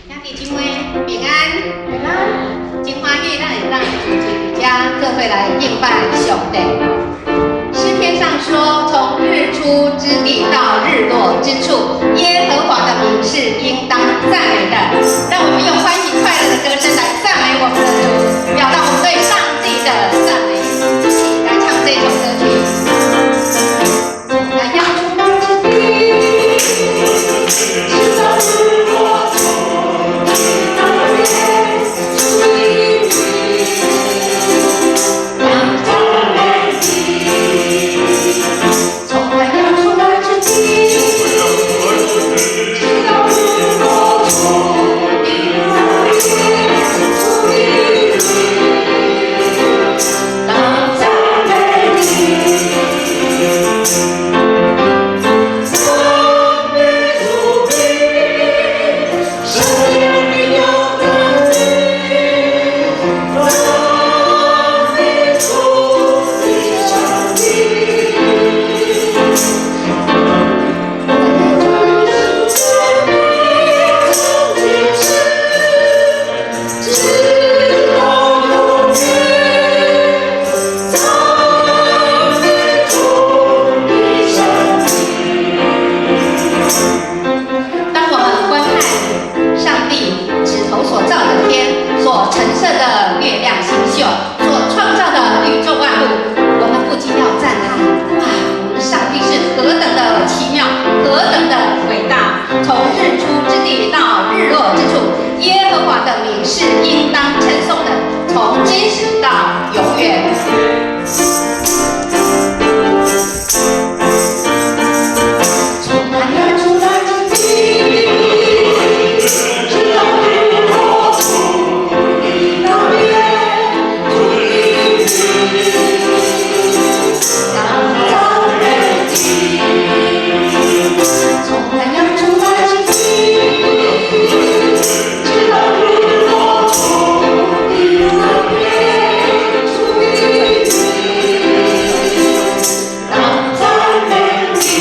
兄弟姊妹平安，平安，真欢喜，咱会当聚集家各会来敬拜上帝。诗篇上说，从日出之地到日落之处，耶和华的名是应当赞美的。让我们用欢喜快乐的歌声来赞美我们的主，表达我们对上帝的赞美。一起来唱这首歌曲。来要出发之地，直到日落从地到天，属于你，让它美丽。从太阳出来之地，直到日落从地到天，属于你，让它美丽。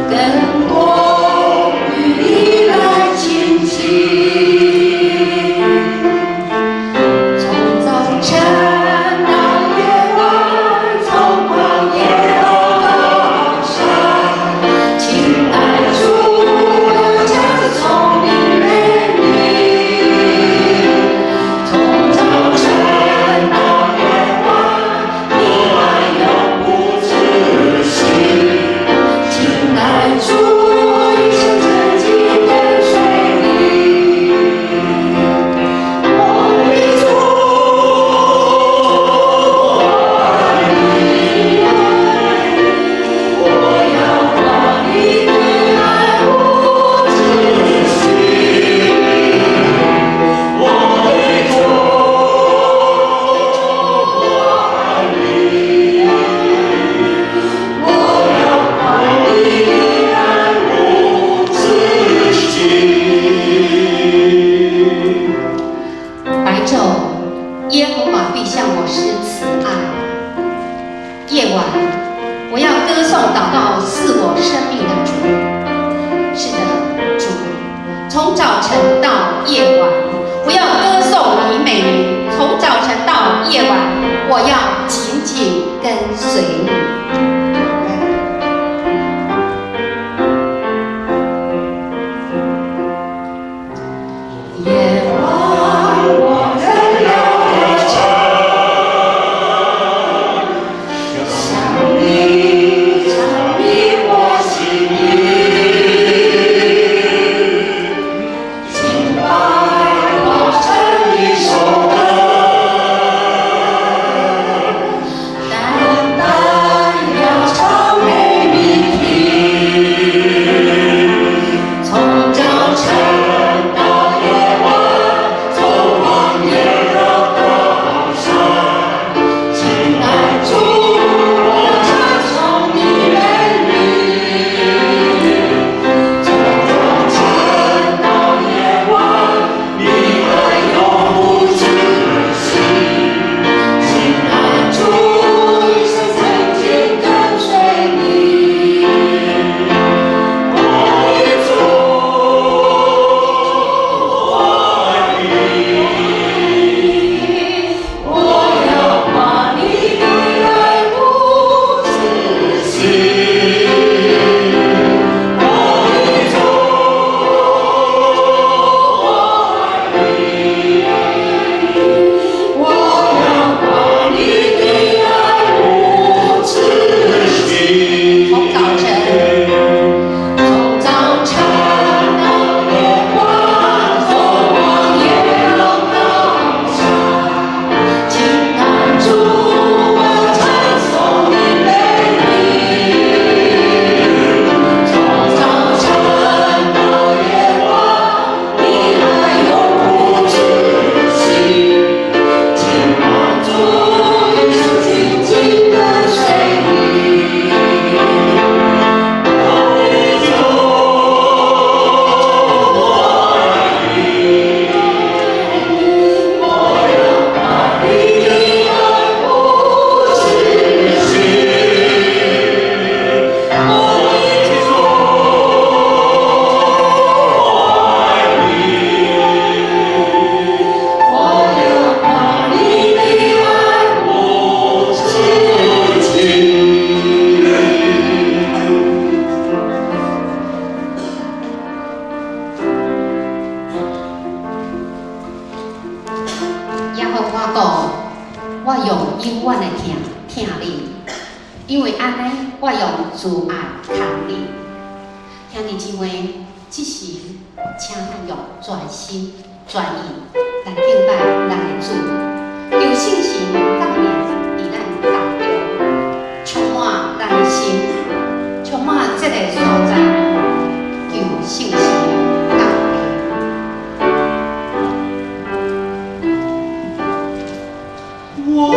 更多。从早晨到夜晚，我要歌颂你美名。从早晨到夜晚，我要紧紧跟随你。我用永远的听你，因为安尼我用慈爱看你。兄弟姊妹，这时请咱用全心全意来敬拜咱的主，有信心当面伫咱当中，充满咱的心，充满这个所在，有信心。 我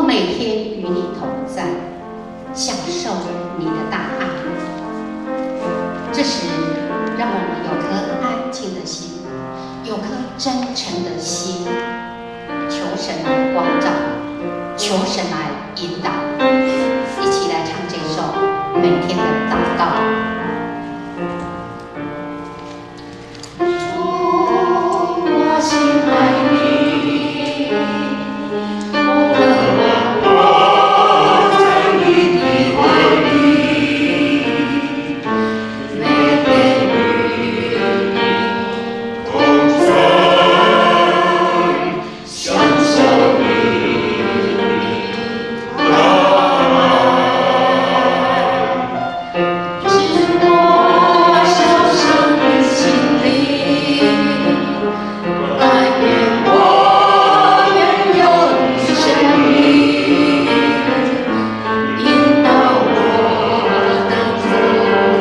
每天与你同在，享受你的大爱。这时，让我们有颗安静的心，有颗真诚的心，求神来光照，求神来引导。一起来唱这首每天的祷告。主，我心爱你，我渴望活在你的怀里，每天与你同在，享受你的爱。知多少伤于心里，但愿我拥有你生命，引导我当走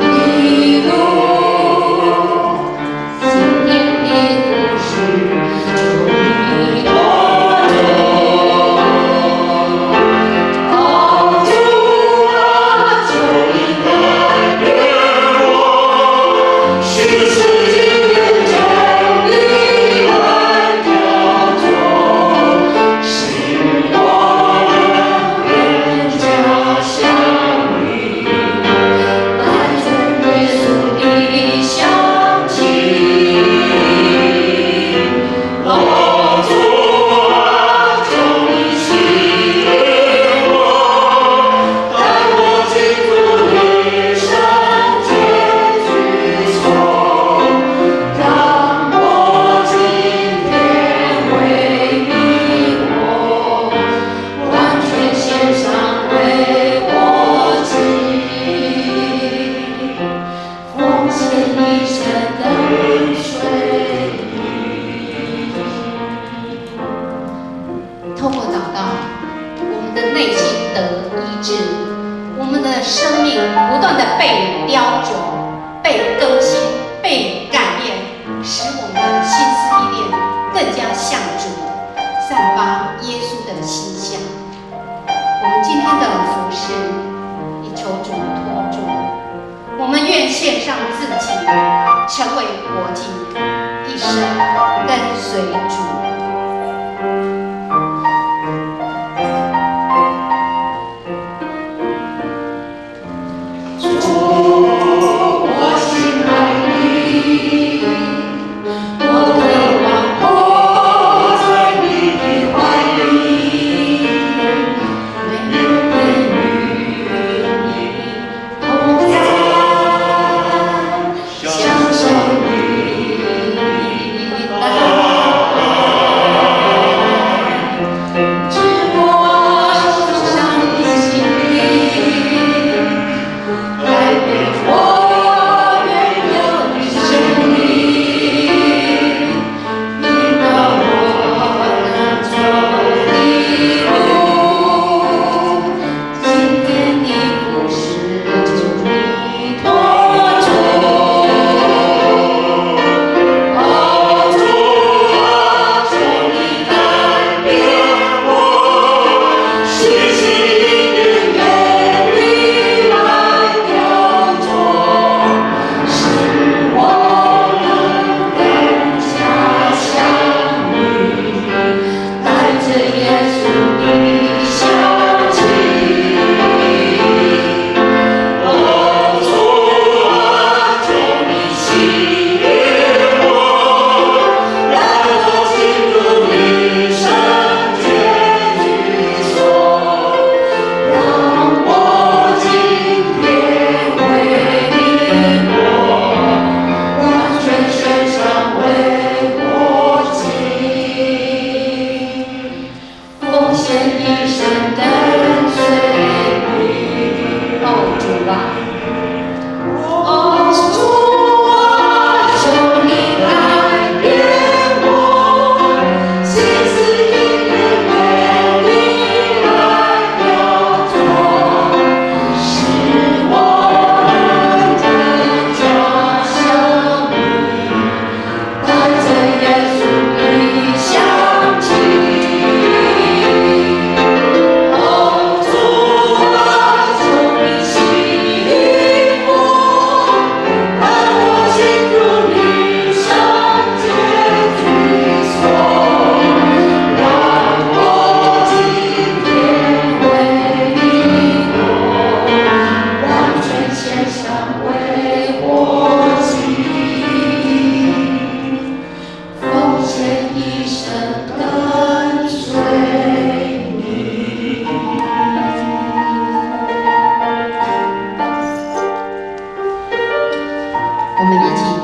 的路，今天的故事就你托住。哦，主啊，求你改变我，使自己变成你来调整，使我更加像你，带着耶稣的香气。哦，主啊，求你洗净我，带我进入你圣洁之所，让我今天为你活，完全献上为我己，奉献一生跟随你。透过祷告，我们的内心得医治，我们的生命不断的被雕琢、被更新、被改变，使我们的心思意念更加像主，散发耶稣的形象。我们今天的服事，也求主托住，我们愿献上自己，成为活祭，一生跟随主。主，我心爱你，我渴望活在你的怀里，每天与你同在，享受你的爱。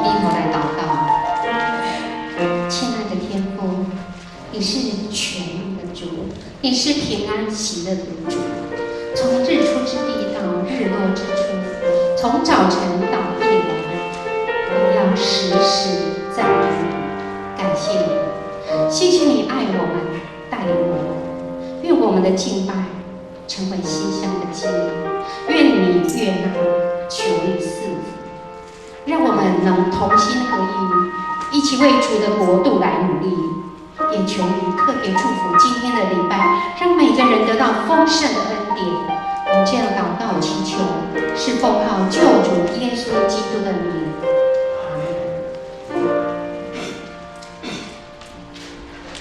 低头来祷告。亲爱的天父，你是全能的主，你是平安喜乐的主。从日出之地到日落之处，从早晨到夜晚，我要时时赞美你，感谢你，谢谢你爱我们，带领我们。愿我们的敬拜成为馨香的祭，愿你悦纳，求你赐福，让我们能同心合意，一起为主的国度来努力。也求你特别祝福今天的礼拜，让每个人得到丰盛的恩典。我们这样祷告祈求，是奉靠救主耶稣基督的名。